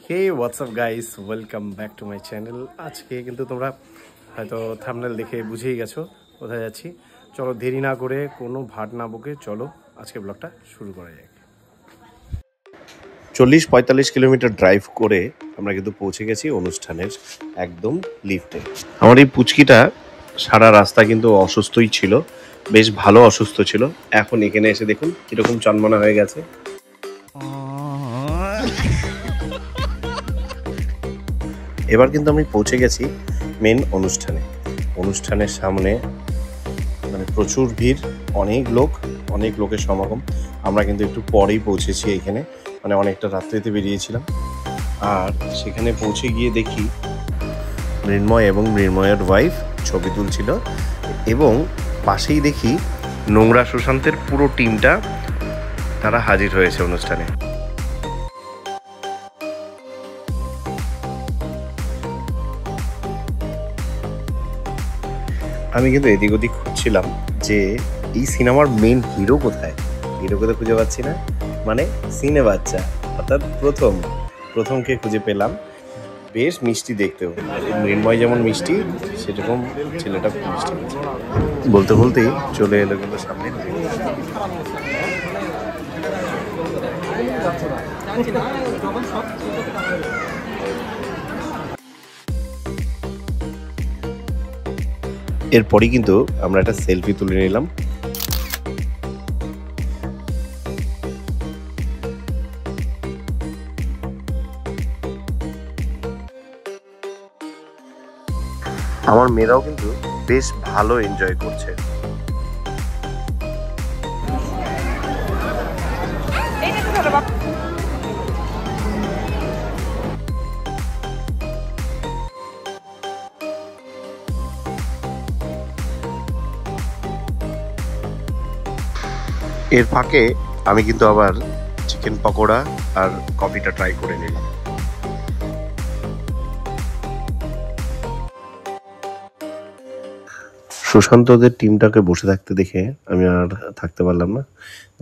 Hey what's up guys, welcome back to my channel. আজকে কিন্তু তোমরা হয়তো থাম্বনেল দেখে বুঝেই গেছো কোথায় যাচ্ছি। চলো দেরি না করে, কোনো ভাট না বকে চলো আজকে ব্লগটা শুরু করা যাক। 40-45 কিলোমিটার ড্রাইভ করে আমরা কিন্তু পৌঁছে গেছি অনুষ্ঠানের একদম লিফটে। আমার এই পুচকিটা সারা রাস্তা কিন্তু অসুস্থই ছিল, বেশ ভালো অসুস্থ ছিল। এখন এখানে এসে দেখুন কীরকম চনমনা হয়ে গেছে। এবার কিন্তু আমি পৌঁছে গেছি মেন অনুষ্ঠানের সামনে। মানে প্রচুর ভিড়, অনেক লোকের সমাগম। আমরা কিন্তু একটু পরেই পৌঁছেছি এখানে, মানে অনেকটা রাত্রিতে বেরিয়েছিলাম। আর সেখানে পৌঁছে গিয়ে দেখি মৃন্ময় এবং মৃন্ময়ের ওয়াইফ ছবি তুলছিল, এবং পাশেই দেখি নোংরা সুশান্তের পুরো টিমটা তারা হাজির হয়েছে অনুষ্ঠানে। আমি কিন্তু এদিক ওদিক খুঁজছিলাম যে এই সিনেমার মেন হিরো কোথায়। হিরোকে তো খুঁজে পাচ্ছি না, মানে সিনে বাচ্চা অর্থাৎ প্রথমকে খুঁজে পেলাম। বেশ মিষ্টি দেখতেও, মৃন্ময় যেমন মিষ্টি সেরকম ছেলেটা খুব মিষ্টি। বলতে বলতেই চলে এলো কিন্তু সামনে। এরপরই কিন্তু আমরা একটা সেলফি তুলে নিলাম। আমার মেয়েরাও কিন্তু বেশ ভালো এনজয় করছে। এর ফাঁকে আমি কিন্তু আবার চিকেন পকোড়া আর কফিটা ট্রাই করে নিলাম। সুশান্তদের টিমটাকে বসে থাকতে দেখে আমি আর থাকতে পারলাম না,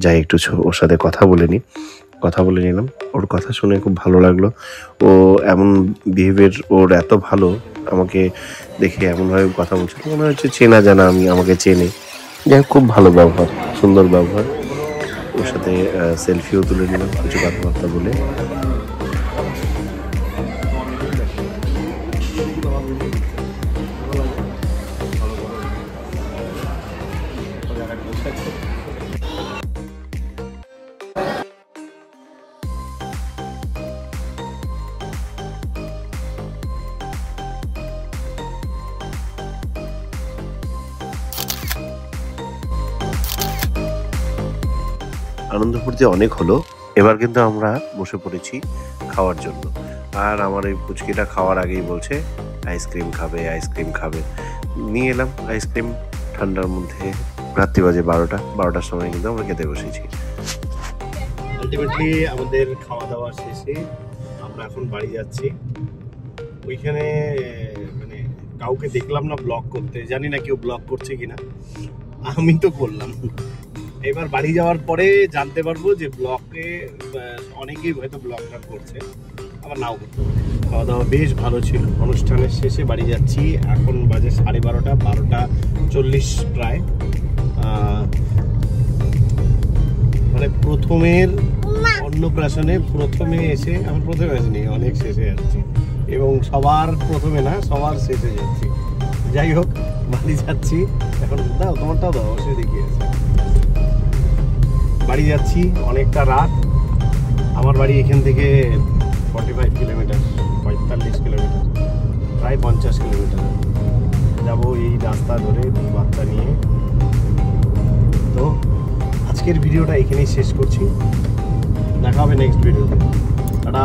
যাই একটু ওর সাথে কথা বলে নিলাম। ওর কথা শুনে খুব ভালো লাগলো। ও এমন বিহেভিয়ার, ওর এত ভালো, আমাকে দেখে এমনভাবে কথা বলছে, মনে হচ্ছে চেনা জানা, আমাকে চেনে। যাই হোক, খুব ভালো ব্যবহার, সুন্দর ব্যবহার। ওর সাথে সেলফিও তুলে নিলাম কিছু কথাবার্তা বলে। আনন্দ ফুর্তি অনেক হলো। এবার কিন্তু আমরা বসে পড়েছি খাওয়ার জন্য। আর আমার এই পুচকিটা খাওয়ার আগেই বলছে আইসক্রিম খাবে। নিয়ে এলাম আইসক্রিম ঠান্ডার মধ্যে। রাত্রি বাজে 12টার সময় কিন্তু আমরা খেতে বসেছি। আলটিমেটলি আমাদের খাওয়া দাওয়া শেষে আমরা এখন বাড়ি যাচ্ছি। ওইখানে মানে কাউকে দেখলাম না ব্লগ করতে, জানি না কেউ ব্লগ করছে কিনা, আমি তো করলাম। এবার বাড়ি যাওয়ার পরে জানতে পারবো যে ব্লগে অনেকেই হয়তো ব্লগটা করছে, আবার নাও করতে পারে। খাওয়া দাওয়া বেশ ভালো ছিল। অনুষ্ঠানের শেষে বাড়ি যাচ্ছি, এখন বাজে 12:30, 12:40 প্রায়। মানে প্রথমের অন্নপ্রাশনে প্রথমে এসে, আমি প্রথমে আসিনি, অনেক শেষে যাচ্ছি, এবং সবার প্রথমে না, সবার শেষে যাচ্ছি। যাই হোক, বাড়ি যাচ্ছি এখন। দাও তোমারটাও দাও, অসুবিধা কি আছে। বাড়ি যাচ্ছি, অনেকটা রাত। আমার বাড়ি এখান থেকে 45 কিলোমিটার, 45 কিলোমিটার, প্রায় 50 কিলোমিটার যাবো এই রাস্তা ধরে বাচ্চা নিয়ে। তো আজকের ভিডিওটা এখানেই শেষ করছি, দেখা হবে নেক্সট ভিডিওতে। টাটা।